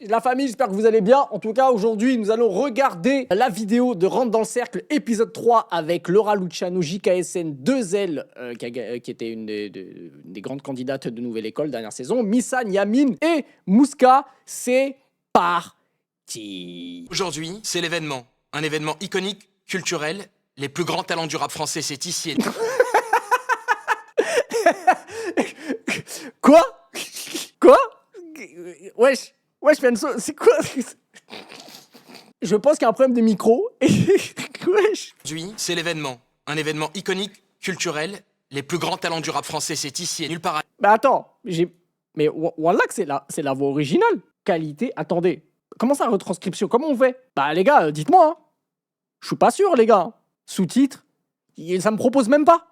La famille, j'espère que vous allez bien. En tout cas, aujourd'hui, nous allons regarder la vidéo de Rentre dans le cercle, épisode 3, avec Laura Luciano, JKSN, 2L, qui était une des grandes candidates de Nouvelle École dernière saison, Missan, Yamine et Mouska. C'est parti. Aujourd'hui, c'est l'événement. Un événement iconique, culturel. Les plus grands talents du rap français, c'est ici. Quoi? Wesh, Fianso, c'est quoi? Je pense qu'il y a un problème de micro. Wesh. Aujourd'hui, c'est l'événement. Un événement iconique, culturel. Les plus grands talents du rap français, c'est ici et nulle part ailleurs. Mais attends, mais Wallah que c'est la voix originale. Qualité, attendez. Comment ça, retranscription? Comment on fait? Bah les gars, dites-moi. Hein. Je suis pas sûr, les gars. Sous-titres, ça me propose même pas.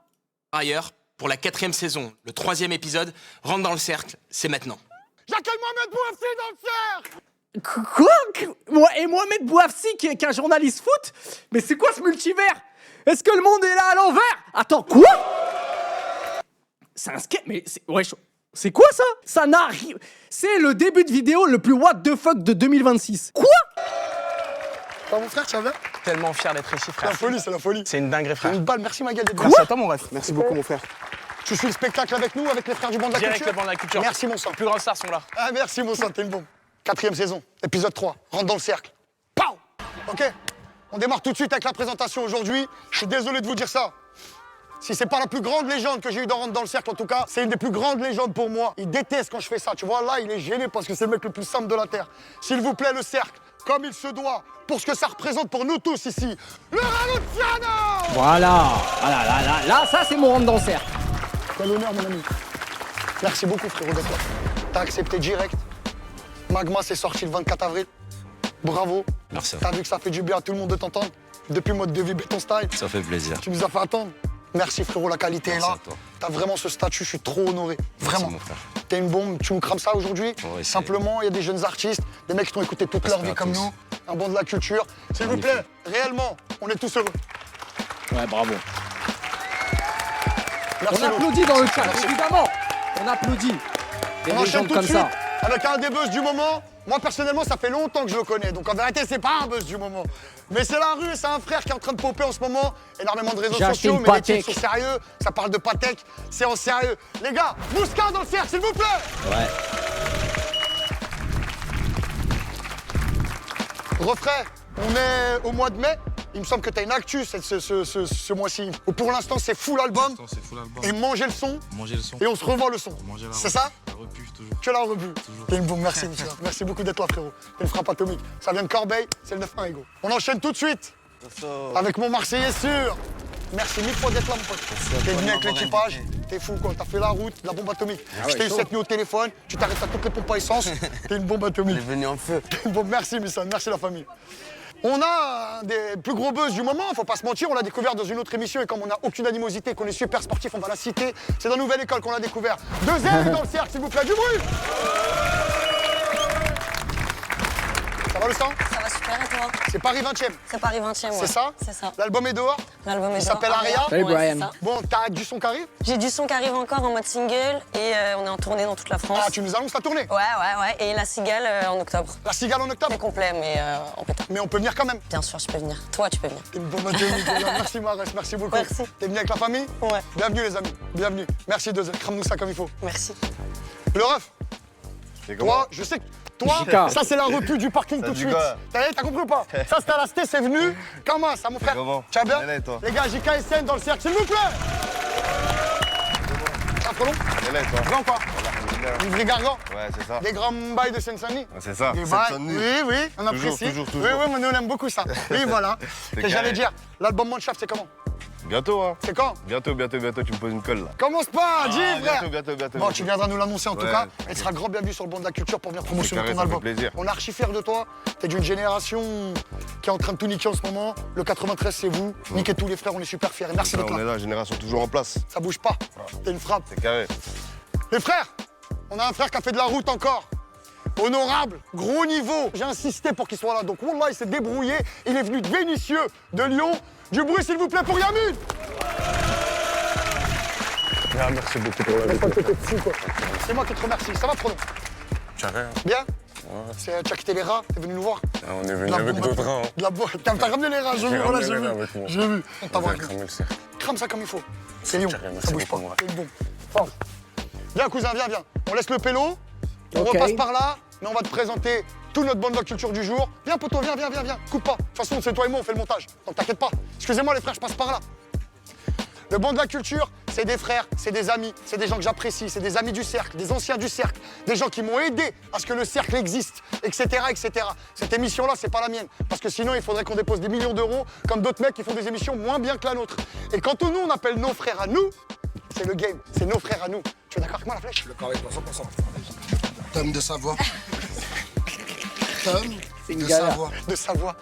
Par ailleurs, pour la 4e saison, le 3e épisode, Rentre dans le cercle, c'est maintenant. J'accueille Mohamed Bouafsi dans le cercle. Quoi? Et Mohamed Bouafsi qui est un journaliste foot? Mais c'est quoi ce multivers? Est-ce que le monde est là à l'envers? Attends, quoi? C'est un sketch? Mais c'est quoi ça? Ça n'arrive. C'est le début de vidéo le plus what the fuck de 2026. Quoi? Pas mon frère, tu vas bien? Tellement fier d'être ici, C'est frère. la folie, c'est la folie. C'est une dinguerie, frère. Une balle, merci ma gueule d'être Merci à toi, mon ref. Merci beaucoup mon frère. Tu suis le spectacle avec nous, avec les frères du banc de la Direct culture? le banc de la culture. Merci mon sang. Les plus grandes stars sont là. Ah merci mon sang, t'es une bombe. 4e saison, épisode 3, Rentre dans le cercle. Pow. Ok, on démarre tout de suite avec la présentation aujourd'hui. Je suis désolé de vous dire ça. Si c'est pas la plus grande légende que j'ai eu dans Rentre dans le cercle, en tout cas, c'est une des plus grandes légendes pour moi. Il déteste quand je fais ça. Tu vois, là, il est gêné parce que c'est le mec le plus simple de la Terre. S'il vous plaît, le cercle, comme il se doit, pour ce que ça représente pour nous tous ici, Laura Luciano! Voilà. Là, ça c'est mon rentre dans le cercle. Quel honneur, mon ami. Merci beaucoup, frérot, d'être là. T'as accepté direct. Magma, c'est sorti le 24 avril. Bravo. Merci. T'as vu que ça fait du bien à tout le monde de t'entendre. Depuis mode de vie béton style. Ça fait plaisir. Tu nous as fait attendre. Merci, frérot, la qualité Merci est là. à toi. T'as vraiment ce statut, je suis trop honoré. Vraiment. mon frère. T'es une bombe, tu nous crames ça aujourd'hui. On va essayer. Simplement, il y a des jeunes artistes, des mecs qui t'ont écouté toute leur Respect vie à comme tous. nous. Un bon de la culture. S'il vous plaît, réellement, on est tous heureux. Ouais, bravo. Merci, On Lou. applaudit dans le chat, Merci. évidemment. On applaudit. Des On enchaîne légendes tout de comme suite ça. avec un des buzz du moment. Moi, personnellement, ça fait longtemps que je le connais. Donc, en vérité, c'est pas un buzz du moment. Mais c'est la rue, c'est un frère qui est en train de popper en ce moment. Énormément de réseaux J'ai acheté sociaux, une mais les Patek. titres sont sérieux. Ça parle de Patek, c'est en sérieux. Les gars, Mouska dans le cercle, s'il vous plaît. Ouais. Refrain, on est au mois de mai. Il me semble que tu as une actu ce mois-ci. Ou pour l'instant, c'est full album. C'est full album. Et manger le son. Manger le son. Et on se revend le son. Manger la C'est ça? La repu, toujours. Que la revue. T'es une bombe, merci Moussa. Merci beaucoup d'être là, frérot. T'es une frappe atomique. Ça vient de Corbeil, c'est le 9-1, Ego. On enchaîne tout de suite avec mon Marseillais sûr. Merci mille fois d'être là, mon pote. T'es venu avec l'équipage, t'es fou, quoi. T'as fait la route, la bombe atomique. Je t'ai eu cette nuit au téléphone, tu t'arrêtes à toutes les pompes à essence. T'es une bombe atomique. venu en feu. T'es une bombe, merci Moussa, merci la famille. On a un des plus gros buzz du moment, faut pas se mentir, on l'a découvert dans une autre émission et comme on n'a aucune animosité, qu'on est super sportif, on va la citer. C'est dans Nouvelle École qu'on l'a découvert. 2L dans le cercle, s'il vous plaît, du bruit. Ça va le sang? Ça va super et toi? C'est Paris 20e, C'est Paris 20e, ouais. c'est ça? C'est ça. L'album est dehors? L'album est Il dehors. s'appelle Aria. Salut, Ouais, Brian. c'est ça. Bon, t'as du son qui arrive? J'ai du son qui arrive encore en mode single et on est en tournée dans toute la France. Ah, tu nous annonces la tournée? Ouais. Et la cigale en octobre. La cigale en octobre? C'est complet, mais en pétard. Mais on peut venir quand même. Bien sûr, je peux venir. Toi, tu peux venir. T'es une bombe atomique, les gars. Merci Marès, merci beaucoup. Merci. T'es venu avec la famille? Ouais. Bienvenue les amis, bienvenue. Merci 2L, crame-nous ça comme il faut. Merci. Le ref, toi, je sais que toi, Jika. ça c'est la repu du parking tout de dit suite. quoi? T'as compris ou pas? Ça c'était à la cité, c'est venu. Comment ça mon frère? Comment? Tu vas bien? Elle est, toi. Les gars, JKSN dans le cercle, s'il vous plaît. Ça trop long? Elle est, toi. Grand quoi? Livry Gargan? Ouais, c'est ça. Des grands bails de Seine-Saint-Denis? C'est ça. Des Cette bails. sonnerie. Oui, on Toujours, apprécie. toujours. Oui, mais nous on aime beaucoup ça. Oui, voilà. C'est Que j'allais carré. dire, l'album Mannschaft, c'est comment? Bientôt, hein. C'est quand? Bientôt, tu me poses une colle, là. Commence pas, dis frère. Bientôt. Bon, tu viendras nous l'annoncer en tout Ouais, cas. Et tu t'inquiète. seras grand bienvenu sur le banc de la culture pour venir promotionner carré, ton ça fait album. plaisir. On est archi fiers de toi. T'es d'une génération qui est en train de tout niquer en ce moment. Le 93, c'est vous. Niquez tous les frères, on est super fiers. Et merci Là, d'être on est là. là, génération toujours en place. Ça bouge pas. T'es une frappe. C'est carré. Les frères, on a un frère qui a fait de la route encore. Honorable, gros niveau. J'ai insisté pour qu'il soit là. Donc, Wallah, il s'est débrouillé. Il est venu de Vénissieux, de Lyon. Du bruit, s'il vous plaît, pour Yamine. Merci beaucoup pour la vie. C'est moi qui te remercie. Ça va, Prono? Tu as rien. Bien? Tu as quitté les rats, t'es venu nous voir. Ah, on est venu avec d'autres rats. T'as ramené les rats, j'ai vu, voilà, j'ai vu. Avec moi. J'ai vu. On va cramer le cercle. Crame ça comme il faut. C'est lion, Merci ça bouge pas. beaucoup, ouais. C'est une bombe. Force. Viens, cousin, viens, viens. On laisse le pélo, on Ok. repasse par là, mais on va te présenter tout notre bande de culture du jour. Viens, poteau, viens. Coupe pas. De toute façon, c'est toi et moi, on fait le montage. Donc t'inquiète pas. Excusez-moi, les frères, je passe par là. Le banc de la culture, c'est des frères, c'est des amis, c'est des gens que j'apprécie, c'est des amis du cercle, des anciens du cercle, des gens qui m'ont aidé à ce que le cercle existe, etc., etc. Cette émission-là, c'est pas la mienne, parce que sinon, il faudrait qu'on dépose des millions d'euros, comme d'autres mecs qui font des émissions moins bien que la nôtre. Et quand nous, on appelle nos frères à nous, c'est le game, c'est nos frères à nous. Tu es d'accord avec moi, la flèche? Je suis d'accord avec toi 100%. Tom de Savoie. Tom une de galère. Savoie. De Savoie.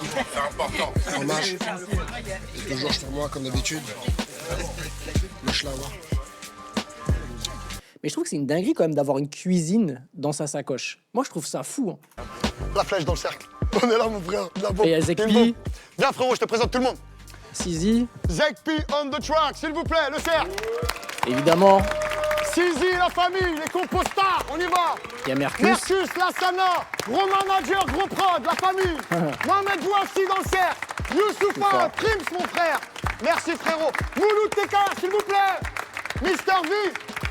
C'est important. Fromage. Et toujours sur moi comme d'habitude. Le schlawa. Mais je trouve que c'est une dinguerie quand même d'avoir une cuisine dans sa sacoche. Moi, je trouve ça fou. Hein. La flèche dans le cercle. On est là, mon frère. La bombe. Et il y a Une Zekpi, bombe. Viens, frérot, je te présente tout le monde. Sizi, Zekpi on the track, s'il vous plaît, le cercle. évidemment. Sizi, la famille, les compostards, on y va. Il y a Mercus. Mercus, Lassana, gros manager, gros prod, la famille. Mohamed Bouassi dans le cercle. Youssoufa, Prims, mon frère. Merci, frérot. Mouloud Teka, s'il vous plaît. Mister V,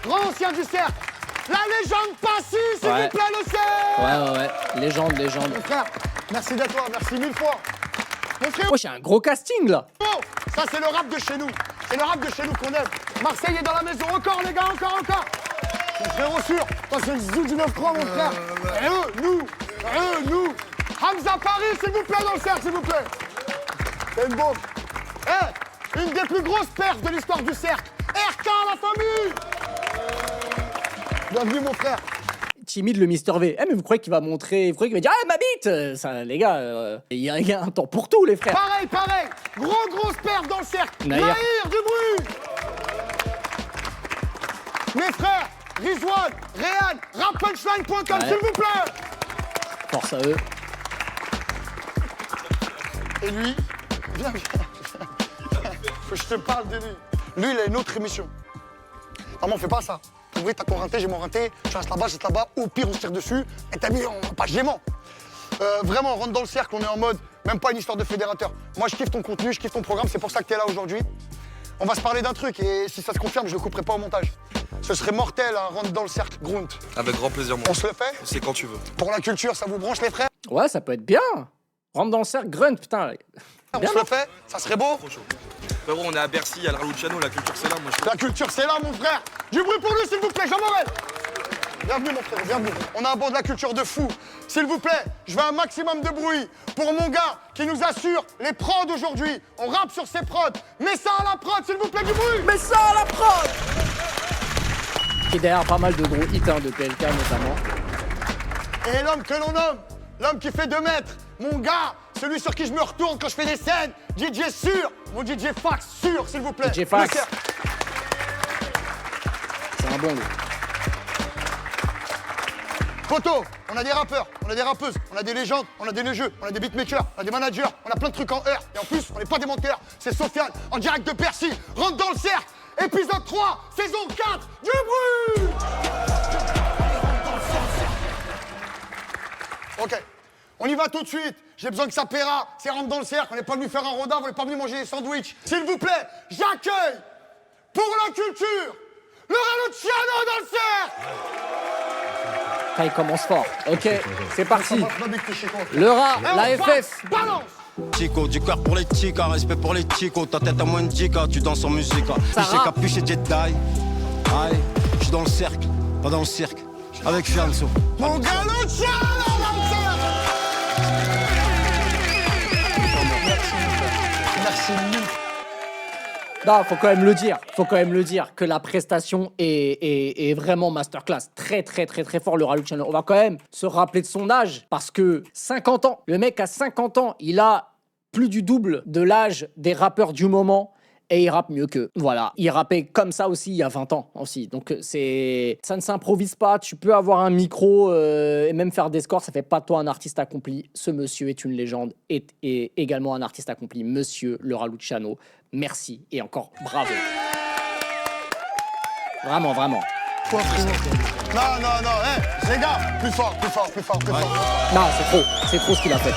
grand ancien du cercle. La légende Passy, s'il Ouais. vous plaît, le cercle. Ouais. Légende. Mon frère, merci d'être là, merci mille fois. Mon frère, Oh, j'ai un gros casting là. ça c'est le rap de chez nous. C'est le rap de chez nous qu'on aime. Marseille est dans la maison, encore les gars, encore. Mon frérot sûr, toi c'est le zoo du 9-3 mon frère. Et nous. Hamza Paris, s'il vous plaît, dans le cercle, s'il vous plaît. C'est une bombe. Une des plus grosses perfs de l'histoire du cercle. RK, la famille. Bienvenue mon frère. Timide le Mister V. Eh, mais vous croyez qu'il va montrer. Vous croyez qu'il va dire ah, ma bite ça, les gars, il y a un temps pour tout, les frères. Pareil. Grosse perf dans le cercle. Nahir. Nahir, du bruit. Mes frères, Rizwan, Réal, rappunchline.com, Ouais. s'il vous plaît. Force à eux. Et lui, viens. Faut que je te parle de lui. Lui, il a une autre émission. Maman, on fait pas ça. Oui, t'as ton rinté, j'ai mon rinté. Je reste là-bas. Au pire, on se tire dessus. Et t'as mis, on va pas gémant. Vraiment, on rentre dans le cercle, on est en mode, même pas une histoire de fédérateur. Moi, je kiffe ton contenu, je kiffe ton programme, c'est pour ça que t'es là aujourd'hui. On va se parler d'un truc, et si ça se confirme, je le couperai pas au montage. Ce serait mortel, un rentre dans le cercle, Grunt. Avec grand plaisir, mon On se le fait? C'est quand tu veux. Pour la culture, ça vous branche, les frères? Ouais, ça peut être bien. Rentre dans le cercle, grunt, putain. On se le fait? Ça serait beau? Trop chaud. Frérot, on est à Bercy, à la Raluciano, la culture c'est là, moi je La culture, c'est là, mon frère. Du bruit pour lui, s'il vous plaît, Jean Morel. Bienvenue, mon frère, bienvenue. On a un banc de la culture de fou. S'il vous plaît, je veux un maximum de bruit pour mon gars qui nous assure les prods aujourd'hui. On rappe sur ses prods. Mets ça à la prod, s'il vous plaît, du bruit. Mais ça à la prod. Qui est derrière pas mal de gros hits hein, de PLK notamment. Et l'homme que l'on nomme, l'homme qui fait 2 mètres, mon gars, celui sur qui je me retourne quand je fais des scènes, DJ sûr, mon DJ Fax sûr, s'il vous plaît. DJ Fax. Le cercle. C'est un bon lui. Poto, on a des rappeurs, on a des rappeuses, on a des légendes, on a des neigeux, on a des beatmakers, on a des managers, on a plein de trucs en heure. Et en plus, on n'est pas des menteurs. C'est Sofiane, en direct de Bercy. Rentre dans le cercle, épisode 3, saison 4, du bruit. Ok, on y va tout de suite. J'ai besoin que ça paiera. C'est rentre dans le cercle, on n'est pas venu faire un rodin, on n'est pas venu manger des sandwichs. S'il vous plaît, j'accueille pour la culture le Raluciano dans le cercle. Ah, il commence fort. Ok, c'est parti. Le Le rat, la FF. Balance. Chico, du cœur pour les chicas, respect pour les chicos, ta tête à moins de Jika, tu danses en musique. Sarah. J'ai capuché Jedi. Aïe, je suis dans le cercle, pas dans le cirque, avec Fianso. Mon gars Luciano dans le cercle. Merci mille. Non, faut quand même le dire que la prestation est vraiment masterclass. Très fort le Raluciano. On va quand même se rappeler de son âge parce que 50 ans, le mec a 50 ans, il a plus du double de l'âge des rappeurs du moment. Et il rappe mieux qu'eux. Voilà. Il rappait comme ça aussi il y a 20 ans aussi. Donc ça ne s'improvise pas. Tu peux avoir un micro et même faire des scores. Ça fait pas de toi un artiste accompli. Ce monsieur est une légende et également un artiste accompli. Monsieur le Raluciano. Merci et encore bravo. Vraiment. Quoi, frérot? Non, non, non, hé, les gars, plus fort, plus fort, plus fort, plus fort. Non, c'est trop ce qu'il a fait.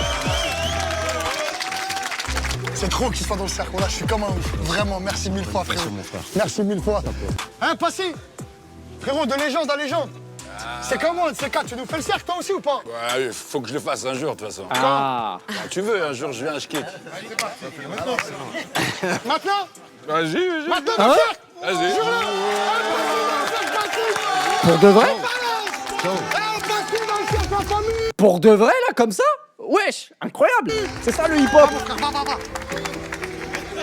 C'est trop qu'il soit dans le cercle, là, je suis comme un ouf. Vraiment, merci mille fois, frérot. Merci, mon frère. Merci mille fois. Hein, Passy? Frérot, de légende à légende. C'est comment, un de ces quatre? Tu nous fais le cercle, toi aussi, ou pas? Ouais, faut que je le fasse un jour, de toute façon. Ah. Quand tu veux, un jour, je viens, je kick. Maintenant? Vas-y. Maintenant, Ah le ouais? cercle! Vas-y. Pour de vrai? Balance! Pour de vrai, là, comme ça? Wesh, incroyable. C'est ça, le hip-hop.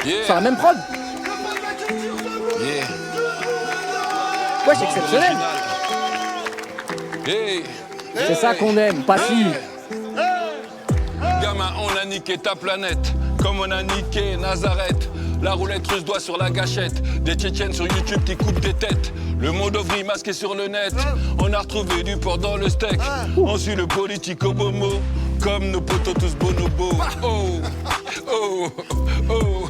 Yeah. C'est la même prod. Yeah. Wesh, exceptionnel. Hey. C'est ça qu'on aime, Passy. Gamin, on a niqué ta planète, comme on a niqué Nazareth. La roulette russe doit sur la gâchette. Des Tchétchènes sur YouTube qui coupent des têtes. Le monde ovni masqué sur le net. On a retrouvé du porc dans le steak. On suit le politico bomo. Comme nos potos tous bonobos. Oh, oh, oh,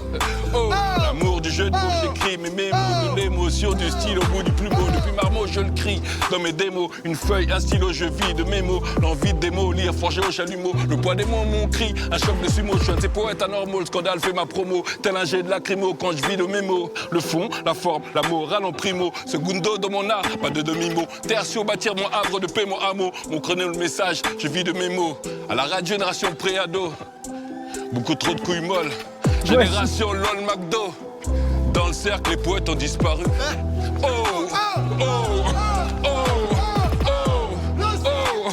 oh. L'amour du jeu de mots, j'écris mes mémos. De l'émotion, du style au bout du plumeau. Depuis Marmot, je le crie. Dans mes démos, une feuille, un stylo, je vis de mes mots. L'envie de démolir, forger au chalumeau. Le poids des mots, mon cri. Un choc de sumo, je suis un de ces poètes anormaux. Le scandale fait ma promo. Tel un jet de lacrymo quand je vis de mes mots. Le fond, la forme, la morale en primo. Ce gundo dans mon art, pas de demi-mot. Tertio, bâtir mon havre de paix, mon hameau. Mon chrono, le message, je vis de mes mots. À la radio, génération pré-ado. Beaucoup trop de couilles molles. Génération LOL McDo. Dans le cercle, les poètes ont disparu. Oh, oh, oh, oh, oh, oh.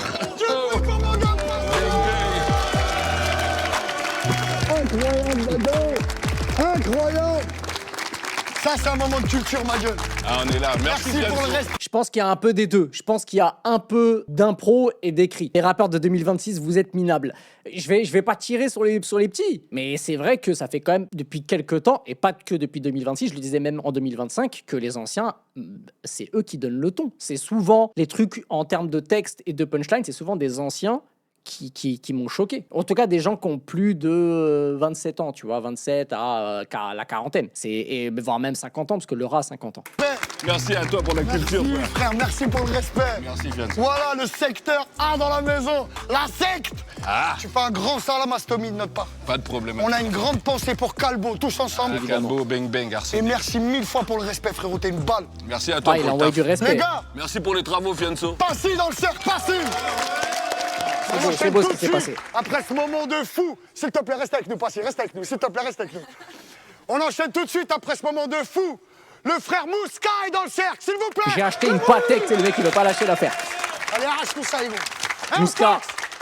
Incroyable, Dado! Incroyable! Ça, c'est un moment de culture, ma gueule. Ah, on est là. Merci, Merci pour le reste. Je pense qu'il y a un peu des deux. Je pense qu'il y a un peu d'impro et d'écrit. Les rappeurs de 2026, vous êtes minables. Je vais pas tirer sur les petits, mais c'est vrai que ça fait quand même depuis quelques temps, et pas que depuis 2026, je le disais même en 2025, que les anciens, c'est eux qui donnent le ton. C'est souvent les trucs en termes de texte et de punchline, c'est souvent des anciens qui m'ont choqué. En tout cas, des gens qui ont plus de 27 ans, tu vois, 27 à la quarantaine. Et voire même 50 ans, parce que le rat a 50 ans. Merci à toi pour la culture. Merci, frère. frère, merci pour le respect. Merci, Fianso. Voilà le secteur A dans la maison, la secte. Ah, Tu fais un grand salam à Stomy de notre part. pas de problème. On a une grande pensée pour Calbo, tous ensemble. Calbo, bang bang, garçon. Et merci mille fois pour le respect, frérot, t'es une balle. Merci à toi Ah, il a pour le envoyé taf. du respect. Les gars, Merci pour les travaux, Fianso. Passy dans le cercle, Passy. C'est beau ce qui s'est passé. Après ce moment de fou, s'il te plaît, reste avec nous, Passy, reste avec nous, s'il te plaît, reste avec nous. On enchaîne tout de suite après ce moment de fou. Le frère Mouska est dans le cercle, s'il vous plaît. J'ai acheté une Patek, c'est le mec qui veut pas lâcher l'affaire. Allez, arrache tout ça, Ivo. Mouska.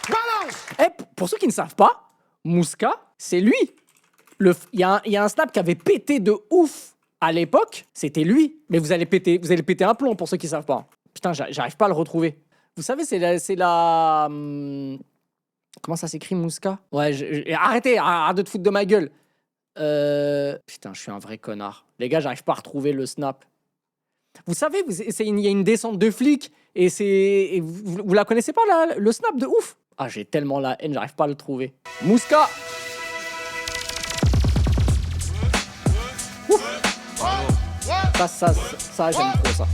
Balance. Eh, pour ceux qui ne savent pas, Mouska, c'est lui. Il y a un snap qui avait pété de ouf à l'époque, c'était lui. Mais vous allez péter un plomb pour ceux qui ne savent pas. Putain, j'arrive pas à le retrouver. Vous savez, c'est la comment ça s'écrit, Mouska? Ouais, arrêtez, arrête de te foutre de ma gueule. Putain, je suis un vrai connard. Les gars, j'arrive pas à retrouver le snap. Vous savez, il y a une descente de flics et vous la connaissez pas, le snap de ouf? Ah, j'ai tellement la haine, j'arrive pas à le trouver. Mouska! Ça, j'aime trop ça.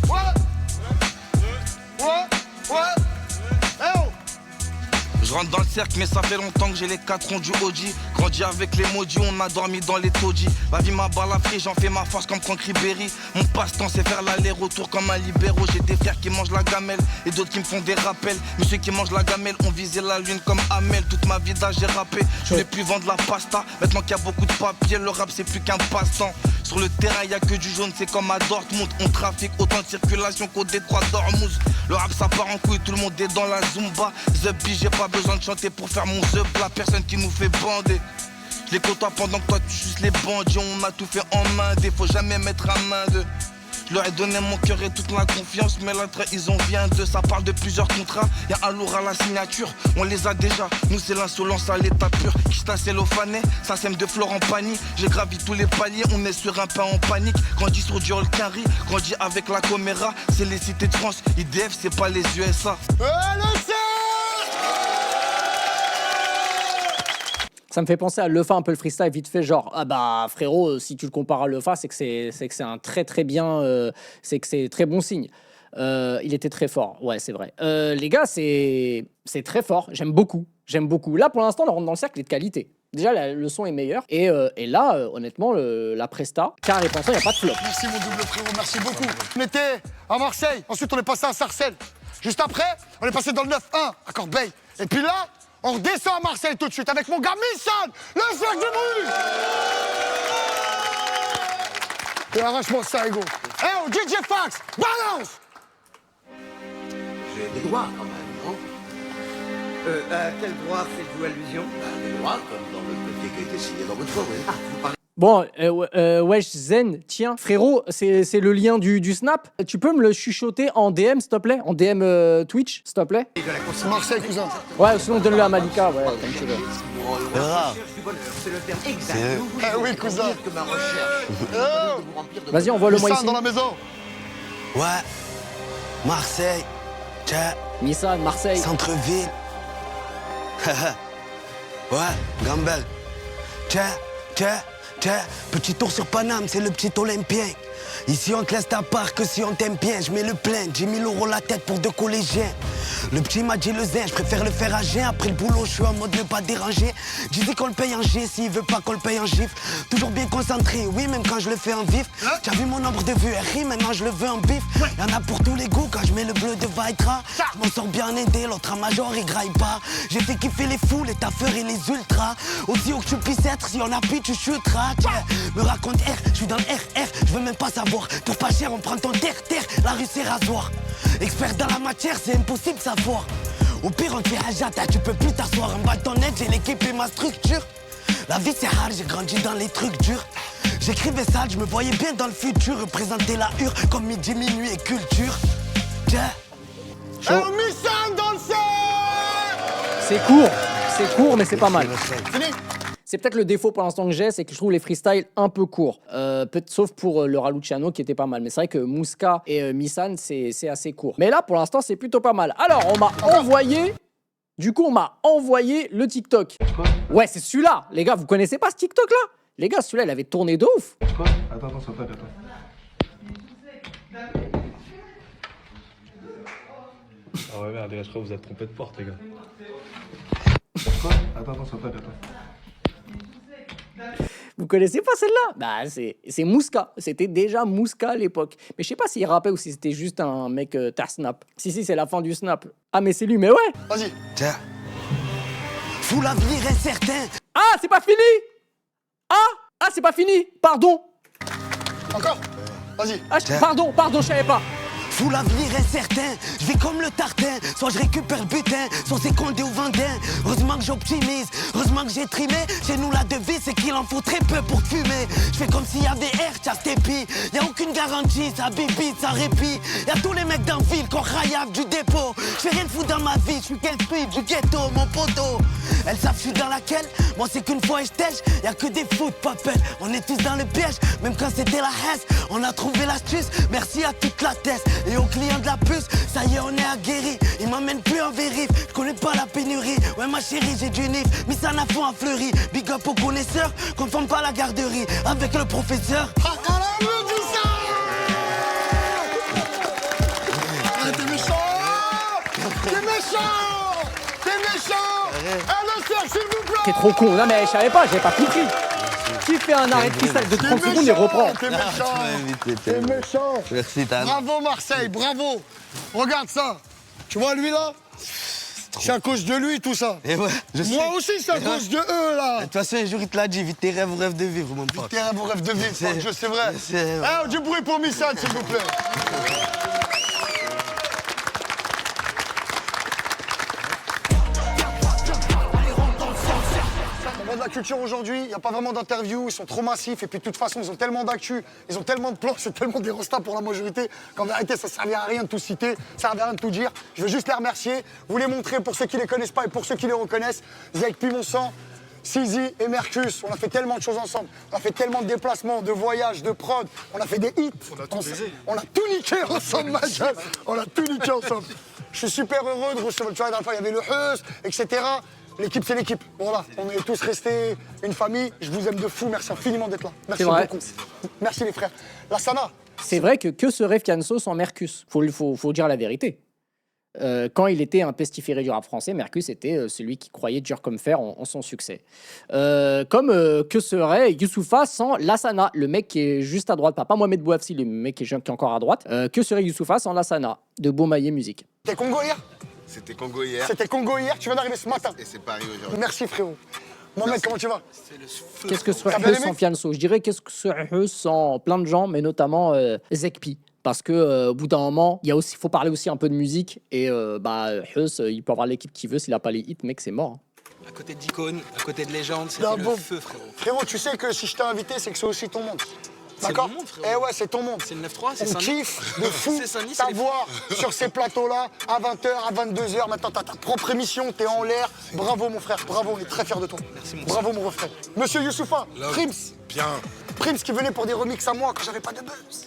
Je rentre dans le cercle, mais ça fait longtemps que j'ai les 4 ronds du OG. Grandi avec les maudits, on a dormi dans les taudis. La vie m'a balafré, j'en fais ma force comme Franck Ribéry. Mon passe-temps, c'est faire l'aller-retour comme un libéraux. J'ai des frères qui mangent la gamelle et d'autres qui me font des rappels. Mais ceux qui mangent la gamelle ont visé la lune comme Hamel. Toute ma vie d'âge, j'ai rappé. Je voulais plus vendre la pasta. Maintenant qu'il y a beaucoup de papier, le rap, c'est plus qu'un passe-temps. Sur le terrain, y a que du jaune, c'est comme à Dortmund. On trafique autant de circulation qu'au détroit d'Ormuz. Le rap, ça part en couille, tout le monde est dans la Zumba. The Bee, j'ai pas besoin de chanter pour faire mon The Bla. Personne qui nous fait bander. Je les côtoie pendant que toi tu suces les bandits. On a tout fait en main, faut jamais mettre à main de. Je leur ai donné mon cœur et toute la confiance, mais la trahison vient de. Ça parle de plusieurs contrats, y'a un lourd à la signature. On les a déjà, nous c'est l'insolence à l'état pur. Kista cellophané, ça sème de flore en panique. J'ai gravi tous les paliers, on est sur un pain en panique. Grandi sur du Holkari, grandi avec la Coméra. C'est les cités de France, IDF c'est pas les USA. Ça me fait penser à Lefa, un peu le freestyle vite fait, genre ah bah frérot, si tu le compares à Lefa, c'est que c'est un très très bien, c'est que c'est très bon signe. Il était très fort, ouais, c'est vrai. Les gars, c'est très fort, j'aime beaucoup. Là, pour l'instant, le rentre dans le cercle est de qualité. Déjà, le son est meilleur. Et là, honnêtement, la presta, carré pensant, il n'y a pas de flop. Merci mon double frérot, merci beaucoup. On était à Marseille, ensuite on est passé à Sarcelles. Juste après, on est passé dans le 9-1 à Corbeil. Et puis là, on redescend à Marseille tout de suite avec mon gars Missan, le cercle du bruit. Et arrache-moi ça, Ego. Eh oh, DJ Fax, balance. J'ai des droits quand même, non? À quel droit faites-vous allusion? Des droits, comme dans le papier qui a été signé dans votre forêt. Ah, vous parlez... Bon, wesh Zen, tiens, frérot, c'est le lien du Snap. Tu peux me le chuchoter en DM, s'il te plaît? En DM Twitch, s'il te plaît? Marseille, cousin. Ouais, sinon donne-le à Malika, ouais, comme tu veux. C'est le terme exact. Eh oui, cousin. Que ma recherche. Vas-y, envoie-le-moi Missan ici. dans la maison. Ouais, Marseille, tiens, Nissan, Marseille. centre-ville. Ouais, Gambel. Tiens, petit tour sur Paname, c'est le petit Olympien. Ici on te laisse ta part que si on t'aime bien. Je mets le plein, 10 000 € la tête pour 2 collégiens. Le petit m'a dit le zin, je préfère le faire à G. Après le boulot, je suis en mode ne pas déranger. Disais qu'on le paye en G, s'il veut pas qu'on le paye en gif. Toujours bien concentré, oui, même quand je le fais en vif. T'as vu mon nombre de vues RI, maintenant je le veux en bif. Y'en a pour tous les goûts quand je mets le bleu de Vaitra. Je m'en sors bien aidé, l'autre en major il graille pas. J'ai fait kiffer les fous, les taffeurs et les ultras. Aussi haut que tu puisses être, si on appuie tu chuteras. Tiens, me raconte R, je suis dans le RR, je veux même pas savoir. Pour pas cher, on prend ton terre, la rue c'est rasoir. Expert dans la matière, c'est impossible savoir. Au pire, on te fait hajata, tu peux plus t'asseoir. En bas de ton aide, j'ai l'équipe et ma structure. La vie c'est rare, j'ai grandi dans les trucs durs. J'écrivais ça, je me voyais bien dans le futur. Représenter la hure comme midi, minuit et culture. Tiens. Eh oh, Missan dans le cercle. C'est court, mais c'est pas mal. Fini. C'est peut-être le défaut pour l'instant que j'ai, c'est que je trouve les freestyles un peu courts. Sauf pour le Raluciano qui était pas mal. Mais c'est vrai que Mouska et Missan, c'est assez court. Mais là, pour l'instant, c'est plutôt pas mal. Alors, on m'a envoyé... Du coup, on m'a envoyé le TikTok. Ouais, c'est celui-là. Les gars, vous connaissez pas ce TikTok-là? Les gars, celui-là, il avait tourné de ouf. Quoi? Attends, stop, attends. Ah ouais, merde, les gars, je crois que vous êtes trompé de porte, les gars. Quoi? Attends, stop, attends. Vous connaissez pas celle-là? Bah, c'est Mouska. C'était déjà Mouska à l'époque. Mais je sais pas s'il rappait ou si c'était juste un mec tar snap. Si, c'est la fin du snap. Ah, mais c'est lui, mais ouais. Vas-y. Tiens. Fou l'avenir incertain. Ah, c'est pas fini. Ah, c'est pas fini. Pardon. Encore. Vas-y. Ah, pardon, je savais pas. Fou l'avenir incertain, je vis comme le tartin. Soit je récupère le butin, soit c'est Condé ou Vendin. Heureusement que j'optimise, heureusement que j'ai trimé. Chez nous la devise c'est qu'il en faut très peu pour fumer. Je fais comme s'il y avait air, t'as stépi. Y'a aucune garantie, ça bébite, ça répit. Y'a tous les mecs dans la ville, qu'on raillave du dépôt. Je fais rien de fou dans ma vie, je suis quel street, du ghetto, mon poteau. Elles savent je suis dans laquelle, moi c'est qu'une fois et je tèche. Y'a que des foot, papel, on est tous dans le piège. Même quand c'était la haine, on a trouvé l'astuce. Merci à toute la tête. Et aux clients de la puce, ça y est on est aguerri. Ils m'emmènent plus en vérif, je connais pas la pénurie. Ouais ma chérie j'ai du nif, mis ça n'a fond à fleuri. Big up aux connaisseurs, confonde pas la garderie avec le professeur. T'es méchant. Le cercle s'il vous plaît. T'es trop con. Non mais je savais pas, j'avais pas compris. Qui fait un arrêt de freestyle de 30 secondes et reprend? T'es méchant. Merci Dan. Bravo Marseille, bravo. Regarde ça. Tu vois lui là? C'est à cause de lui tout ça. Et ouais, Moi aussi c'est à cause de eux là. De toute façon, un jour il te l'a dit, vite tes rêves ou rêves de vivre, mon pote. Tes rêves ou rêves de vivre, c'est vrai. Ah, du bruit pour Missan s'il vous plaît. De la culture aujourd'hui, il n'y a pas vraiment d'interview, ils sont trop massifs et puis de toute façon ils ont tellement d'actu, ils ont tellement de plans, c'est tellement des restats pour la majorité qu'en vérité ça ne servait à rien de tout citer, ça ne servait à rien de tout dire. Je veux juste les remercier, vous les montrer pour ceux qui les connaissent pas et pour ceux qui les reconnaissent. Zek Pimonsant, Sizi et Mercus, on a fait tellement de choses ensemble, on a fait tellement de déplacements, de voyages, de prod, on a fait des hits. On a tout niqué ensemble, ma gueule. On a tout niqué ensemble. Je suis super heureux de recevoir, tu vois, dans le fois, il y avait le Heus, etc. L'équipe, c'est l'équipe. Voilà, on est tous restés une famille. Je vous aime de fou. Merci infiniment d'être là. Merci beaucoup. Merci les frères. La Sana, C'est vrai que serait Fianso sans Mercus? Faut dire la vérité. Quand il était un pestiféré du rap français, Mercus était celui qui croyait dur comme fer en son succès. Que serait Youssoupha sans Lassana, le mec qui est juste à droite, pas Mohamed Bouafsi, le mec qui est encore à droite. Que serait Youssoupha sans Lassana de Beaumaillé Musique? T'es Congo hier? C'était Congo hier. C'était Congo hier, tu viens d'arriver ce matin. Et c'est Paris aujourd'hui. Merci frérot. Mohamed, comment tu vas? Qu'est-ce que serait T'as bien eux aimé sans Fianso? Je dirais qu'est-ce que serait eux sans plein de gens, mais notamment Zekpi. Parce que au bout d'un moment, faut parler aussi un peu de musique. Et Heus, il peut avoir l'équipe qu'il veut, s'il a pas les hits, mec, c'est mort. À côté d'icônes, à côté de légendes, c'était Non, le bon. feu, frérot. Frérot, tu sais que si je t'ai invité, c'est que c'est aussi ton monde. D'accord? mon monde, frérot. Eh ouais, c'est ton monde. C'est le 9-3, c'est On Saint-Denis. kiffe de fou C'est Saint-Denis, c'est les- t'avoir sur ces plateaux-là à 20h, à 22h. Maintenant, t'as ta propre émission, t'es en l'air. Bravo, mon frère, bravo, on est très fiers de toi. Merci, mon Bravo, mon refrain. Monsieur Youssoupha, Prims. Bien. Prims qui venait pour des remixes à moi quand j'avais pas de buzz.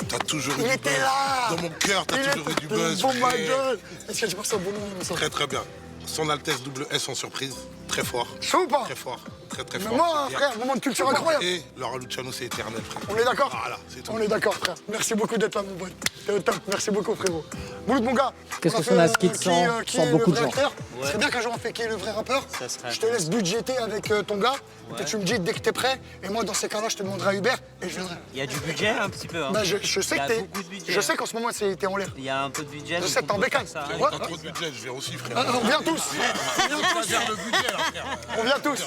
T'as toujours eu Il du était buzz. là. Dans mon cœur, t'as Il toujours eu était- du buzz. Bon, ma frère. gueule. Est-ce que tu penses un bon nom, ça? Très très bien. Son Altesse double S en surprise. Très fort. Chaud ou pas? Très fort. Très très Mais fort. moi, hein, frère, moment de culture incroyable. Et Laura Luciano, c'est éternel, frère. On est d'accord? Voilà, c'est tout. On est d'accord, frère. Merci beaucoup d'être là, mon pote. T'es au top. Merci beaucoup, frérot. Mouloud, mon gars. Qu'est-ce on a que fait, son Askid qui sans est beaucoup le de vrai gens? acteur. Ce serait bien qu'un jour on fait qui est le vrai rappeur. Je te laisse budgéter avec ton gars. Et tu me dis dès que t'es prêt. Et moi, dans ces cas-là, je te demanderai Uber et je viendrai. Il y a du budget un petit peu. Hein. Bah, je sais Il y a que t'es. beaucoup de budget, Je sais hein. qu'en ce moment, t'es en l'air. Il y a un peu de budget. Je donc sais que t'es on en peut bécane. faire ça. Ouais. T'as trop de budget, je viens aussi, frère. Ah, on vient tous. On gère le budget, là, frère. On vient tous.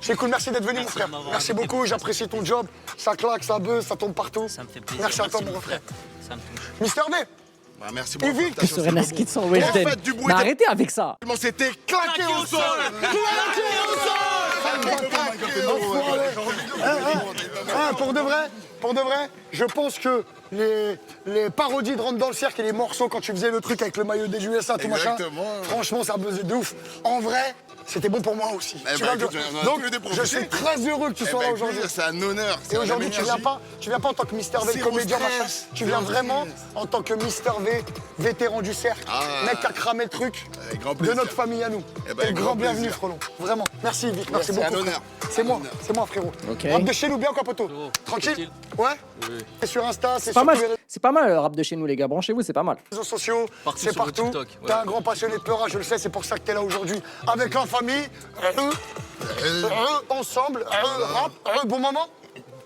C'est cool, merci d'être venu, mon frère. Merci beaucoup, j'apprécie ton job. Ça claque, ça buzz, ça tombe partout. Ça me fait plaisir. Merci à toi, mon beaucoup. frère. Ça me touche. Mister V, Bah, merci Et beaucoup. vite. Que serait Naskid sans Weshden? faites du bruit Mais de- arrêtez avec ça. C'était claqué au sol. Pour de vrai, je pense que les parodies de Rentre dans le cercle et les morceaux quand tu faisais le truc avec le maillot des USA, tout machin, Exactement. franchement, ça buzzait de ouf. En vrai, c'était bon pour moi aussi. Eh Tu ben, vois, écoute, on a donc, tous les deux je profité. suis très heureux que tu Eh sois ben, là aujourd'hui. c'est un honneur. Et aujourd'hui, tu viens pas en tant que Mister V, le Zéro comédien, stress, machin. Tu viens zéro vraiment stress. en tant que Mister V, vétéran du cercle, Ah. mec qui a cramé le truc Avec grand de plaisir. notre famille à nous. Eh ben, Et grand grand bienvenue, plaisir. Frelon. Vraiment. Merci, Vic. Merci C'est un beaucoup. honneur. frère. C'est moi, frérot. Ok. Rap de chez nous, bien quoi, poteau? Tranquille? Ouais? C'est sur Insta, c'est C'est pas sur mal. tous les C'est pas mal le rap de chez nous, les gars. Branchez-vous, c'est pas mal. réseaux sociaux, c'est sur le partout. TikTok, ouais. T'es un grand passionné de Peura, je le sais, c'est pour ça que t'es là aujourd'hui. Avec la famille, ensemble, rap, bon moment,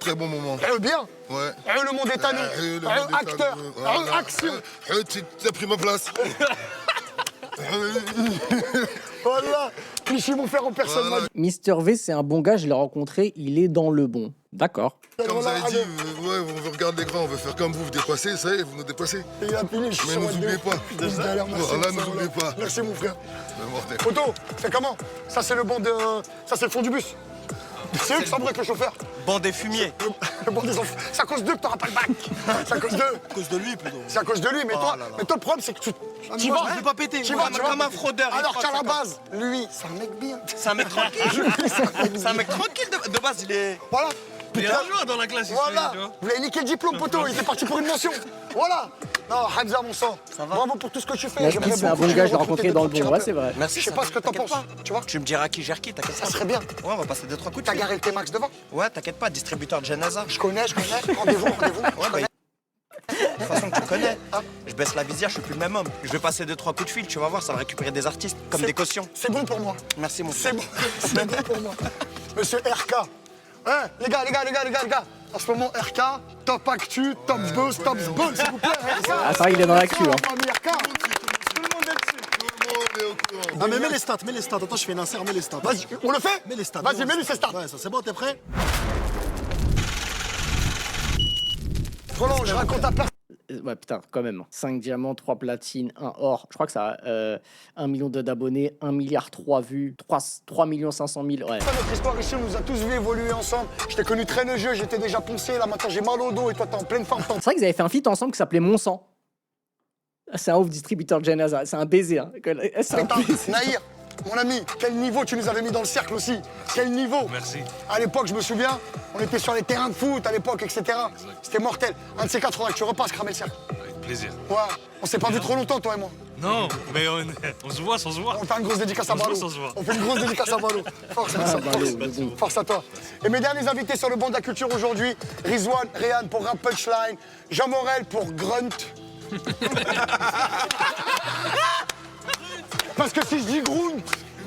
Très bon moment. bien. Ouais. Le monde est à nous. Le monde est à Acteur, nous. Voilà. action. T'as pris ma place. Voilà. Cliché, mon frère en personne. Voilà. Mister V, c'est un bon gars, je l'ai rencontré, il est dans le bon. D'accord. Comme vous Voilà, avez dit, allez. ouais, on veut regarder les grands, on veut faire comme vous dépasser, ça y est, vous nous dépassez. Et il a fini, je suis Mais sur nous la oubliez vidéo. pas. Putain, je galère, merci, Voilà, ça, nous oubliez pas. Merci, mon frère. Mais mortel. Photo, c'est comment? Ça, c'est le banc de. Ça, c'est le fond du bus. C'est eux qui s'embrouillent avec le chauffeur. Bande des fumiers. Le banc des enfants. C'est à cause d'eux que t'auras pas le bac. C'est à cause d'eux. À cause de lui, plutôt. C'est à cause de lui, mais toi, le problème, c'est que tu. Tu moi, vas. je vais pas péter. Tu Moi, vas, tu comme vas. un fraudeur, il Alors croit qu'à que la c'est base, lui, c'est un mec bien. C'est un mec tranquille. C'est un mec tranquille de base, il est. Voilà. Il est un joueur dans la classe. Voilà. tu vois. Vous l'avez niqué le diplôme, poteau. Il était parti pour une mention. Voilà. Non, Hamza, mon sang. Ça va Bravo pour tout ce que tu fais. Naskid, J'aimerais c'est un beaucoup bon que tu gars, je l'ai recrutes rencontré des dans le petits bon. Ouais, rappeurs. c'est vrai. Merci. Je sais pas ce que t'en penses. Tu vois? Tu me diras qui gère qui, t'inquiète Ça pas. serait bien. Ouais, on va passer 2-3 coups de T'as fil. garé le T-Max devant? Ouais, t'inquiète pas, distributeur de Genaza. Je connais. Rendez-vous. Ouais, bah, de toute façon, tu connais. Je baisse la visière, je suis plus le même homme. Je vais passer 2-3 coups de fil, tu vas voir, ça va récupérer des artistes comme des cautions. C'est bon pour moi. Merci, mon C'est frère. bon. C'est bon pour moi. Monsieur RK. Hein, les gars. En ce moment, RK, top actu, top buzz, top buzz, s'il vous plaît. RK. Ah, ça, il est dans l'actu, hein. La famille RK. Tout le monde est dessus. Tout le monde est au courant. Ah mais mets les stats. Attends, je fais Nasser, mets les stats. Vas-y, on le fait? Mets les stats. Vas-y, mets-lui ses stats. Ouais, ça c'est bon, t'es prêt? Roland, je raconte à personne. Ouais, putain, quand même. 5 diamants, 3 platines, 1 or. Je crois que ça a 1 million d'abonnés, 1 milliard 3 vues, 3 500 000. Ouais. Notre histoire ici, on nous a tous vu évoluer ensemble. Je t'ai connu très neigeux, j'étais déjà poncé. Là, maintenant, j'ai mal au dos et toi, t'es en pleine forme. C'est vrai qu'ils avaient fait un feat ensemble qui s'appelait Mon Sang. C'est un ouf distributeur de Genaza. C'est un baiser. Hein. C'est un baiser. Nahir, mon ami, quel niveau tu nous avais mis dans le cercle aussi. Quel niveau. Merci. À l'époque, je me souviens, on était sur les terrains de foot à l'époque, etc. C'était mortel. Un de ces quatre, faudra que tu repasses cramer le cercle. Avec plaisir. Ouais, on s'est pas vu trop longtemps, toi et moi. Non, mais on se voit sans se voir. On fait une grosse dédicace à Balou. On fait une grosse dédicace à Balou. Force à toi. Force à toi. Et mes derniers invités sur le banc de la culture aujourd'hui, Rizwan, Réhan pour Rap Punchline, Jean Morel pour Grunt. Parce que si je dis Grunt,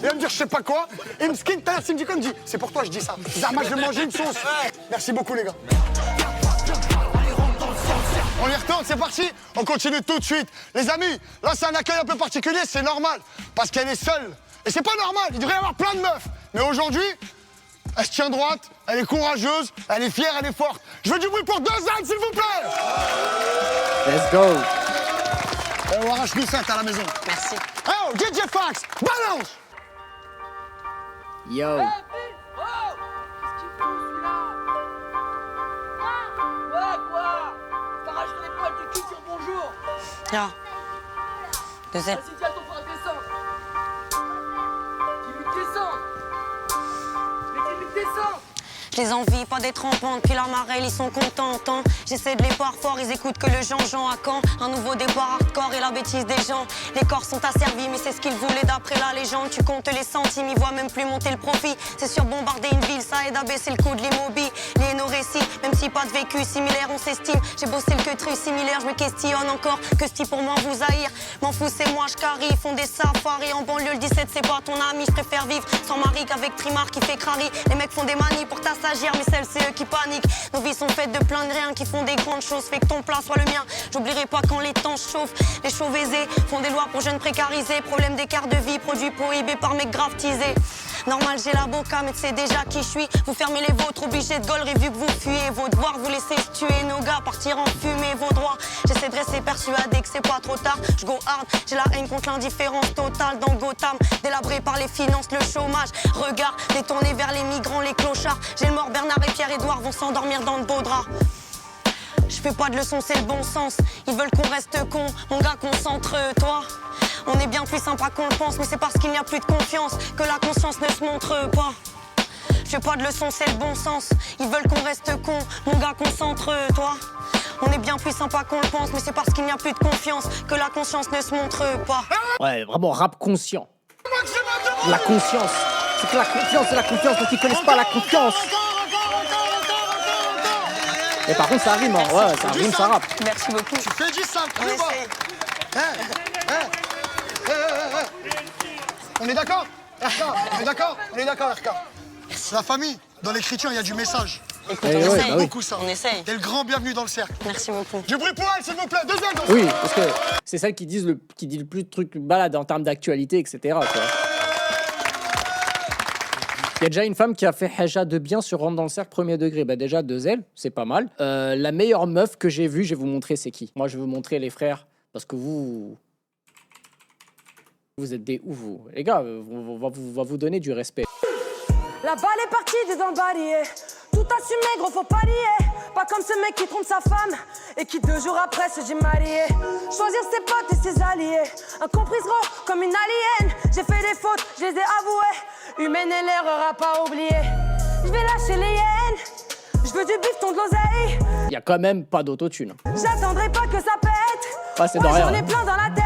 il va me dire je sais pas quoi. Et il me skin, il me dit quoi? Il me dit c'est pour toi je dis ça. Zarma, je vais manger une sauce. Merci beaucoup les gars. On y retourne, c'est parti. On continue tout de suite. Les amis, là c'est un accueil un peu particulier, c'est normal. Parce qu'elle est seule. Et c'est pas normal, il devrait y avoir plein de meufs. Mais aujourd'hui, elle se tient droite, elle est courageuse, elle est fière, elle est forte. Je veux du bruit pour 2 ânes, s'il vous plaît. Let's go. On arrache nous 5 à la maison. Merci. Oh, DJ Fax, balance. Yo. Là. 2 ailes. Je les envie, pas des trempantes, puis la marelle, ils sont contents. J'essaie de les voir fort, ils écoutent que le Jean-Jean à Caen. Un nouveau départ hardcore et la bêtise des gens. Les corps sont asservis, mais c'est ce qu'ils voulaient d'après la légende. Tu comptes les centimes, ils voient même plus monter le profit. C'est sûr, bombarder une ville, ça aide à baisser le coût de l'immobilier. Lier nos récits, même si pas de vécu similaire, on s'estime. J'ai bossé le queutru similaire, je me questionne encore. Que ce pour moi vous haïr. M'en fous, c'est moi, je carie. Ils font des safaris en banlieue, le 17, c'est pas ton ami. Je préfère vivre sans mari qu'avec Trimar qui fait crari. Les mecs font des manies pour ta mais celles, c'est eux qui paniquent. Nos vies sont faites de plein de rien qui font des grandes choses. Fait que ton plat soit le mien. J'oublierai pas quand les temps chauffent. Les chauves aisés font des lois pour jeunes précarisés. Problème d'écart de vie, produits prohibés par mecs grave teasés. Normal, j'ai la boca, mais c'est déjà qui je suis. Vous fermez les vôtres, obligés de gaulerie vu que vous fuyez. Vos devoirs, vous laissez se tuer. Nos gars partir en fumée, vos droits. J'essaie de rester persuadé que c'est pas trop tard. Je go hard, j'ai la haine contre l'indifférence totale dans Gotham. Délabré par les finances, le chômage. Regard détourné vers les migrants, les clochards. J'ai le mort, Bernard et Pierre-Édouard vont s'endormir dans de beaux draps. Je fais pas de leçons, c'est le bon sens. Ils veulent qu'on reste con, mon gars, concentre-toi. On est bien plus sympa qu'on le pense, mais c'est parce qu'il n'y a plus de confiance que la conscience ne se montre pas. Je fais pas de leçons, c'est le bon sens. Ils veulent qu'on reste con, mon gars, concentre-toi. On est bien plus sympa qu'on le pense, mais c'est parce qu'il n'y a plus de confiance que la conscience ne se montre pas. Ouais, vraiment rap conscient. La conscience. C'est que la confiance, c'est la confiance, donc ils connaissent pas la confiance. Et par contre, ça rime, hein. Ouais, ça rime, ça rappe. Merci beaucoup. Tu fais du sale, On essaye. On est d'accord, RK? On est d'accord? On est d'accord, RK. La famille, dans l'écriture, il y a du message. Écoute, on essaye. Beaucoup ça. On essaye. T'es le grand bienvenu dans le cercle. Merci beaucoup. Du bruit pour elle, s'il vous plaît. 2 secondes. Oui, parce que c'est celle qui dit le plus de trucs balades en termes d'actualité, etc. quoi. Il y a déjà une femme qui a fait Haja de bien sur Rentre dans le cercle premier degré. Bah déjà, 2 ailes, c'est pas mal. La meilleure meuf que j'ai vue, je vais vous montrer c'est qui. Moi, je vais vous montrer les frères, parce que vous êtes des ouf, vous. Les gars, on va vous donner du respect. La balle est partie des emballés. Tout assumé, gros, faut pas lier. Pas comme ce mec qui trompe sa femme et qui 2 jours après se dit marié. Choisir ses potes et ses alliés. Incomprise gros, comme une aliène. J'ai fait des fautes, je les ai avouées. Humaine et l'erreur à pas oublier. Je vais lâcher les hyènes. Je veux du bifton de l'oseille. Il y a quand même pas d'autotune. J'attendrai pas que ça pète. Ah, c'est de rien. J'en ai plein dans la tête.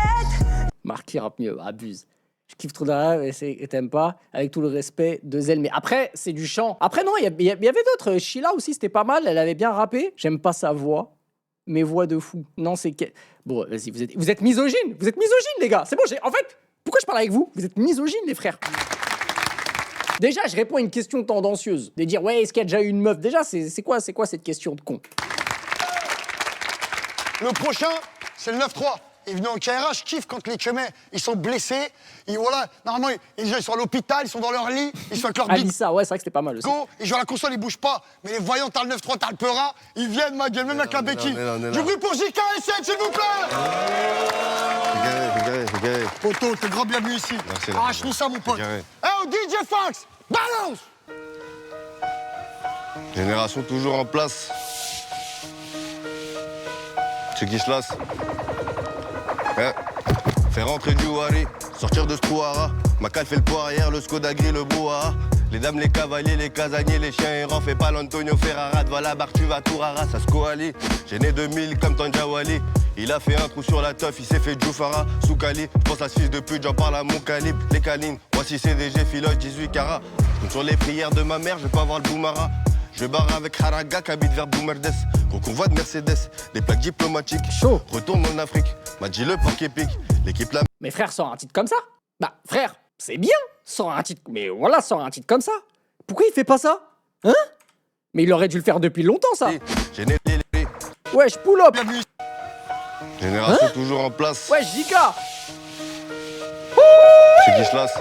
Marquis rappe mieux, abuse. Je kiffe trop derrière et t'aimes pas, avec tout le respect, 2 ailes. Mais après, c'est du chant. Après, non, il y avait d'autres. Sheila aussi, c'était pas mal. Elle avait bien rappé. J'aime pas sa voix, mais voix de fou. Non, c'est... Bon, vas-y, vous êtes misogyne. Vous êtes misogyne, les gars. C'est bon, en fait, pourquoi je parle avec vous? Vous êtes misogyne, les frères. Déjà, je réponds à une question tendancieuse. De dire, ouais, est-ce qu'il y a déjà eu une meuf? Déjà, c'est quoi cette question de con? Le prochain, c'est le 9-3. Ils venaient au KRH, je kiffe quand les chemins, ils sont blessés. Et voilà, normalement, ils sont à l'hôpital, ils sont dans leur lit, ils sont avec leur big. Alissa, ouais, c'est vrai que c'était pas mal aussi. Go, ils jouent à la console, ils bougent pas. Mais les voyants, t'as le 9-3, t'as le Peura, ils viennent, ma gueule, même avec la béquille. Du bruit pour JKSN, s'il vous plaît. Regardez. Poto, t'es grand bienvenu ici. Arrache-nous ça, mon pote. Oh, DJ Fax, balance. Génération toujours en place. Ceux qui se lassent. Faire rentrer du Wari, sortir de ce Pouara. Macal fait le poirière, le Skoda gris, le brouhaha. Les dames, les cavaliers, les casaniers, les chiens errants. Fais pas l'Antonio Ferrara, devant la barre, tu vas tout rara, ça se coalie. J'ai né 2000 comme Tanjawali. Il a fait un trou sur la teuf, il s'est fait Djoufara, Soukali. Pense à ce fils de pute, j'en parle à mon calibre. Les canines, voici CDG, filoche 18 carats. Compte sur les prières de ma mère, je vais pas voir le boumara. Je barre avec Haraga, qui habite vers Boumerdes. Gros convoi de Mercedes, des plaques diplomatiques. Chaud. Retourne en Afrique, m'a dit le parc épique. L'équipe là. Mais frère, sort un titre comme ça. Bah, frère, c'est bien, sort un titre. Mais voilà, sort un titre comme ça. Pourquoi il fait pas ça? Hein? Mais il aurait dû le faire depuis longtemps, ça. Wesh, pull up. Génération toujours en place. Wesh, Jika. C'est qui se lasse.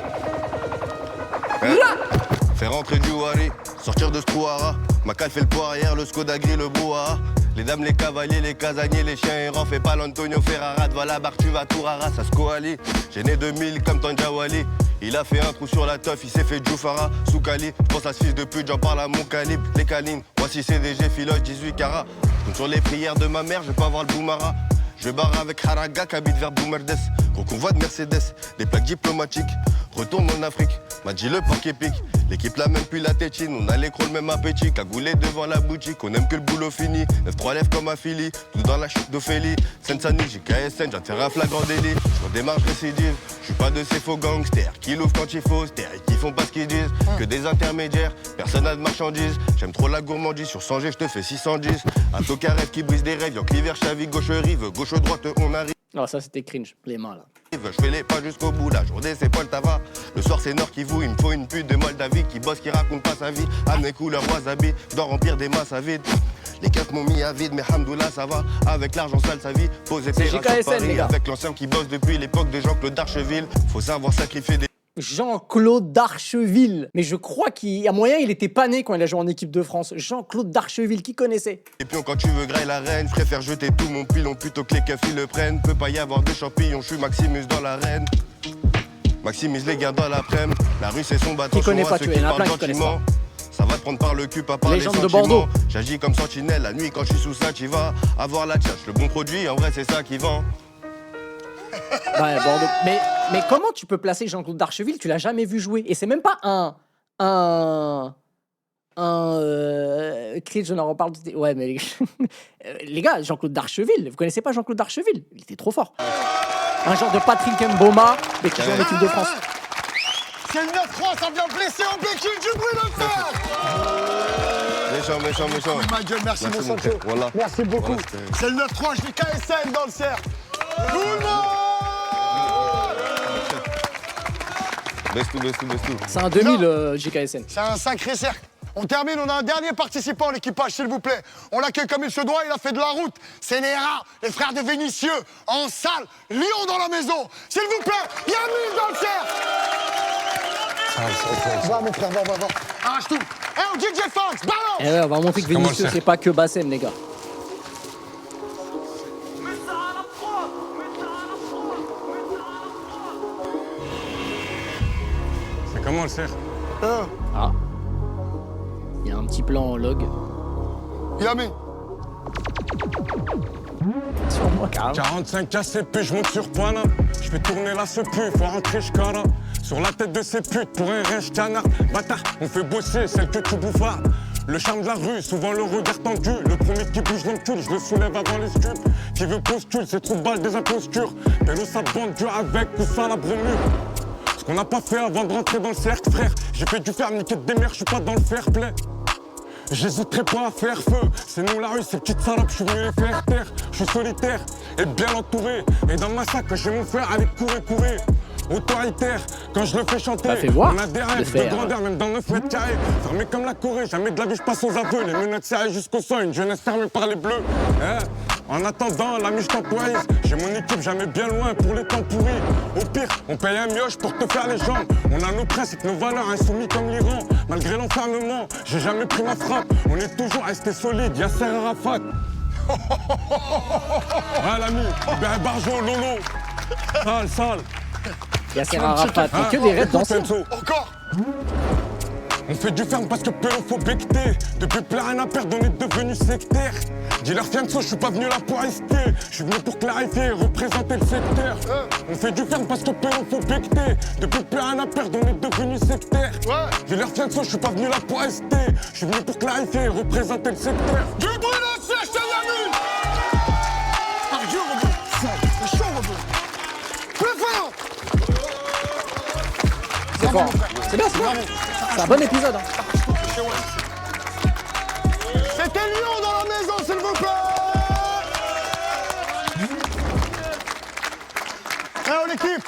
Faire rentrer du Wari, sortir de ce trou-hara. Macal fait le poirière, le Skoda gris, le brouhaha. Les dames, les cavaliers, les casaniers, les chiens errants. Fais pas l'Antonio Ferrara, devant la barre, tu vas tout rara, ça se coalie. J'ai né 2000 comme Tanjawali. Il a fait un trou sur la teuf, il s'est fait Djoufara, Soukali. Pense à ce fils de pute, j'en parle à mon calibre. Les canines, voici CDG, filoche 18 carats. Compte sur les prières de ma mère, je vais pas voir le boumara. Je barre avec Haraga, qui habite vers Boumerdes. Gros convoi de Mercedes, des plaques diplomatiques. Retourne en Afrique, m'a dit le parc épique. L'équipe la même puis la tétine, on a l'écrou le même appétit. Cagoulé devant la boutique, on aime que le boulot fini. 9-3 lèvres comme Affili, tout dans la chute d'Ophélie. Seine-Saint-Denis, JKSN, j'viens de faire un flagrant délit. Je redémarre, je récidive, je suis pas de ces faux gangsters qui l'ouvrent quand il faut, et qui font pas ce qu'ils disent. Que des intermédiaires, personne n'a de marchandises. J'aime trop la gourmandise, sur 100 G, je te fais 610. Un tocard rêve qui brise des rêves, y'a que l'hiver, chaville, gauche rive, gauche droite, on arrive. Non, ça c'était cringe, les mains là. Je fais les pas jusqu'au bout, la journée c'est Paul Tava. Le soir c'est Nord qui voue, il me faut une pute de Moldavie qui bosse, qui raconte pas sa vie. À mes couleurs wasabi, doit remplir des masses à vide. Les keufs m'ont mis à vide, mais hamdoullah ça va. Avec l'argent sale sa vie, posé terrain sur Paris. Avec l'ancien qui bosse depuis l'époque de Jean-Claude Darcheville. Faut savoir sacrifier des... Jean-Claude Darcheville. Mais je crois qu'il y a moyen, il était pas né quand il a joué en équipe de France. Jean-Claude Darcheville, qui connaissait? Et puis quand tu veux grailler la reine, je préfère jeter tout mon pilon plutôt que les keufs ils le prennent. Peut pas y avoir de champignons, je suis Maximus dans l'arène. Maximise les gars dans l'après-midi. La rue c'est son bâton. Qui connaît pas, tu es, il y en a plein qui connaissent pas. Ça va te prendre par le cul, pas par les sentiments. Légende de Bordeaux. J'agis comme sentinelle, la nuit quand je suis sous ça, tu vas avoir la tchatche. Le bon produit, en vrai c'est ça qui vend. Ouais, Bordeaux. Mais comment tu peux placer Jean-Claude Darcheville? Tu l'as jamais vu jouer. Et c'est même pas Chris, je n'en reparle. Ouais, mais les gars, Jean-Claude Darcheville, vous connaissez pas Jean-Claude Darcheville? Il était trop fort. Un genre de Patrick Mboma, mais qui joue en équipe de France. C'est le 9-3, ça vient blesser en béquille du bruit de fer. Méchant. Oui, ma gueule, merci mon Sancho. Voilà. Merci beaucoup. Voilà, c'est le 9-3, je dis KSN dans le cercle. Tout le monde. Baisse tout. C'est un 2000 JKSN. C'est un sacré cercle. On termine, on a un dernier participant à l'équipage, s'il vous plaît. On l'accueille comme il se doit, il a fait de la route. C'est les rats, les frères de Vénitieux, en salle, Lyon dans la maison. S'il vous plaît, Yamil dans le cercle. Va mon frère, va. Arrache tout. Eh, DJ Fox, balance. Eh ouais, on va montrer que Vénitieux, c'est pas que Bassem, les gars. C'est comment le cerf? Ah. Il y a un petit plan en log. Yami. Sur moi, carrément. 45 cassés, puis je monte sur Paname. Je fais tourner la sepu, faut rentrer jusqu'à sur la tête de ces putes, pour un rêche canard. Bâtard, on fait bosser celle que tu bouffardes. Le charme de la rue, souvent le regard tendu. Le premier qui bouge dans le cul, je le soulève avant les stups. Qui veut postule, c'est trop balle des impostures. Pélo sa bande, Dieu avec ou ça la bromure. Ce qu'on n'a pas fait avant de rentrer dans le cercle, frère. J'ai fait du fer, niquer des mères, je suis pas dans le fair play. J'hésiterai pas à faire feu, c'est nous la rue, ces petites salopes, je suis venu les faire taire. Je suis solitaire et bien entouré. Et dans ma sac, j'ai mon frère, allez courir. Autoritaire, quand je le fais chanter, on a des rêves de grandeur, même dans 9 mètres carrés. Fermé comme la Corée, jamais de la vie, je passe aux aveux. Les menottes serrées jusqu'au sol, une jeunesse fermée par les bleus. En attendant, l'ami, je temporise. J'ai mon équipe jamais bien loin pour les temps pourris. Au pire, on paye un mioche pour te faire les jambes. On a nos principes, nos valeurs insoumis comme l'Iran. Malgré l'enfermement, j'ai jamais pris ma frappe. On est toujours resté solide, Yasser Arafat. Ouais, l'ami, Ben Barjo, Lolo. Sale. Yasser Arafat, et que des rêves d'anciens. Encore. On fait du ferme parce que peu faut becter. Depuis plus rien à perdre, on est devenu sectaire. Dis-leur Fianso, je suis pas venu là pour rester. Je suis venu pour clarifier et représenter le secteur. On fait du ferme parce que péon faut becter. Depuis plus rien à perdre, on est devenus sectaires. Dis-leur Fianso, je suis pas venu là pour rester. Je suis venu pour clarifier et représenter le secteur. Du bruit là, je te l'amuse. C'est chaud, Robin. Plus fort. C'est fort. C'est bien, c'est bien. C'est un bon épisode. Hein. C'était Lyon dans la maison, s'il vous plaît. Alors l'équipe,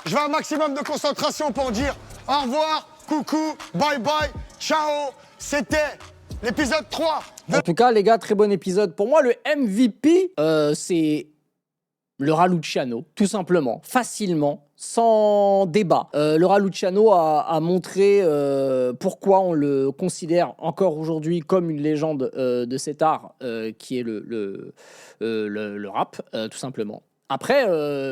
je veux un maximum de concentration pour dire au revoir, coucou, bye bye, ciao. C'était l'épisode 3. En tout cas, les gars, très bon épisode. Pour moi, le MVP, c'est Laura Luciano, tout simplement, facilement, sans débat. Laura Luciano a montré pourquoi on le considère encore aujourd'hui comme une légende de cet art qui est le rap, tout simplement. Après,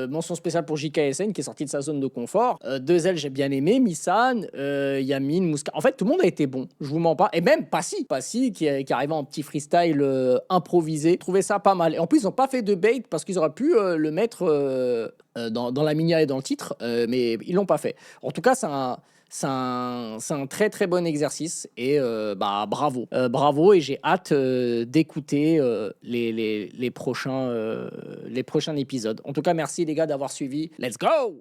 mention spéciale pour JKSN qui est sorti de sa zone de confort. 2L, j'ai bien aimé. Missan, Yamin, Mouska. En fait, tout le monde a été bon, je vous mens pas. Et même Passy qui arrivait en petit freestyle improvisé. Je trouvais ça pas mal. Et en plus, ils n'ont pas fait de bait parce qu'ils auraient pu le mettre dans la minière et dans le titre, mais ils l'ont pas fait. En tout cas, c'est un très très bon exercice et bravo. Bravo et j'ai hâte d'écouter les prochains épisodes. En tout cas, merci les gars d'avoir suivi. Let's go!